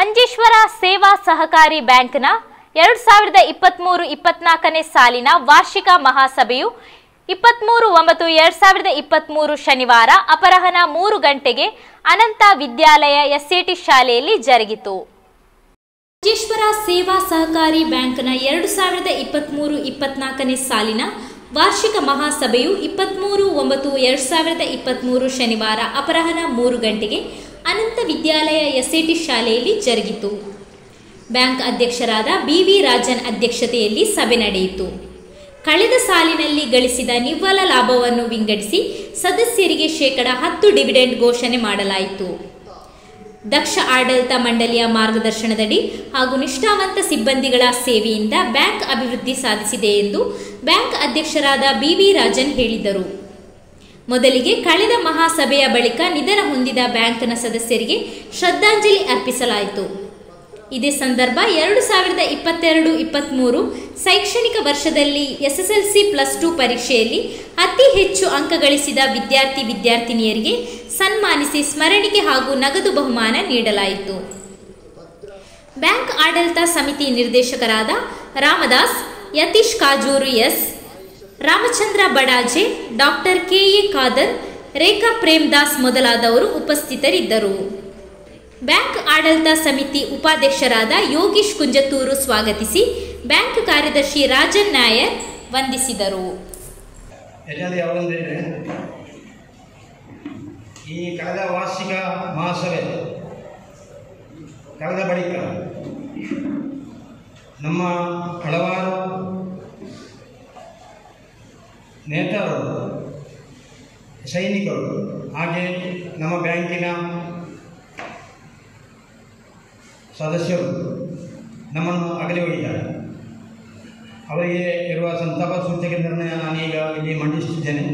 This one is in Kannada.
ಮಂಜೇಶ್ವರ ಸೇವಾ ಸಹಕಾರಿ ಬ್ಯಾಂಕ್ನ 2023-24ನೇ ಸಾಲಿನ ವಾರ್ಷಿಕ ಮಹಾಸಭೆಯು 23/9/2023 ಶನಿವಾರ ಅಪರಾಹ್ನ 3 ಗಂಟೆಗೆ ಅನಂತ ವಿದ್ಯಾಲಯ ಎಸ್ಎಟಿ ಶಾಲೆಯಲ್ಲಿ ಜರುಗಿತು. ಮಂಜೇಶ್ವರ ಸೇವಾ ಸಹಕಾರಿ ಬ್ಯಾಂಕ್ನ 2023-24ನೇ ಸಾಲಿನ ವಾರ್ಷಿಕ ಮಹಾಸಭೆಯು 23/9/2023 ಶನಿವಾರ ಅಪರಾಹ್ನ 3 ಗಂಟೆಗೆ ಅನಂತ ವಿದ್ಯಾಲಯ ಎಸ್ಎಟಿ ಶಾಲೆಯಲ್ಲಿ ಜರುಗಿತು. ಬ್ಯಾಂಕ್ ಅಧ್ಯಕ್ಷರಾದ BV ರಾಜನ್ ಅಧ್ಯಕ್ಷತೆಯಲ್ಲಿ ಸಭೆ ನಡೆಯಿತು. ಕಳೆದ ಸಾಲಿನಲ್ಲಿ ಗಳಿಸಿದ ನಿವ್ವಳ ಲಾಭವನ್ನು ವಿಂಗಡಿಸಿ ಸದಸ್ಯರಿಗೆ ಶೇಕಡ 10 ಡಿವಿಡೆಂಡ್ ಘೋಷಣೆ ಮಾಡಲಾಯಿತು. ದಕ್ಷ ಆಡಳಿತ ಮಂಡಳಿಯ ಮಾರ್ಗದರ್ಶನದಡಿ ಹಾಗೂ ನಿಷ್ಠಾವಂತ ಸಿಬ್ಬಂದಿಗಳ ಸೇವೆಯಿಂದ ಬ್ಯಾಂಕ್ ಅಭಿವೃದ್ಧಿ ಸಾಧಿಸಿದೆ ಎಂದು ಬ್ಯಾಂಕ್ ಅಧ್ಯಕ್ಷರಾದ BV ರಾಜನ್ ಹೇಳಿದರು. ಮೊದಲಿಗೆ ಕಳೆದ ಮಹಾಸಭೆಯ ಬಳಿಕ ನಿಧನ ಹೊಂದಿದ ಬ್ಯಾಂಕ್ನ ಸದಸ್ಯರಿಗೆ ಶ್ರದ್ಧಾಂಜಲಿ ಅರ್ಪಿಸಲಾಯಿತು. ಇದೇ ಸಂದರ್ಭ 2022-23 ಶೈಕ್ಷಣಿಕ ವರ್ಷದಲ್ಲಿ SSLC +2 ಪರೀಕ್ಷೆಯಲ್ಲಿ ಅತಿ ಹೆಚ್ಚು ಅಂಕ ಗಳಿಸಿದ ವಿದ್ಯಾರ್ಥಿನಿಯರಿಗೆ ಸನ್ಮಾನಿಸಿ ಸ್ಮರಣಿಕೆ ಹಾಗೂ ನಗದು ಬಹುಮಾನ ನೀಡಲಾಯಿತು. ಬ್ಯಾಂಕ್ ಆಡಳಿತ ಸಮಿತಿ ನಿರ್ದೇಶಕರಾದ ರಾಮದಾಸ್, ಯತೀಶ್ ಕಾಜೂರು, ರಾಮಚಂದ್ರ ಬಡಾಜೆ, ಡಾಕ್ಟರ್ KA ಖಾದರ್, ರೇಖಾ ಪ್ರೇಮದಾಸ್ ಮೊದಲಾದವರು ಉಪಸ್ಥಿತರಿದ್ದರು. ಬ್ಯಾಂಕ್ ಆಡಳಿತ ಸಮಿತಿ ಉಪಾಧ್ಯಕ್ಷರಾದ ಯೋಗೀಶ್ ಕುಂಜತೂರು ಸ್ವಾಗತಿಸಿ ಬ್ಯಾಂಕ್ ಕಾರ್ಯದರ್ಶಿ ರಾಜನ್ ನಾಯರ್ ವಂದಿಸಿದರು. ಈ ಕಳೆದ ವಾರ್ಷಿಕ ಮಹಾಸಭೆ ಕಳೆದ ಬಳಿಕ ನಮ್ಮ ಹಲವಾರು ನೇತಾರರು, ಸೈನಿಕರು, ಹಾಗೆ ನಮ್ಮ ಬ್ಯಾಂಕಿನ ಸದಸ್ಯರು ನಮ್ಮನ್ನು ಅಗಲಿ ಹೋಗಿದ್ದಾರೆ. ಅವರಿಗೆ ಇರುವ ಸಂತಾಪ ಸೂಚಕ ನಿರ್ಣಯ ನಾನೀಗ ಇಲ್ಲಿ ಮಂಡಿಸುತ್ತಿದ್ದೇನೆ.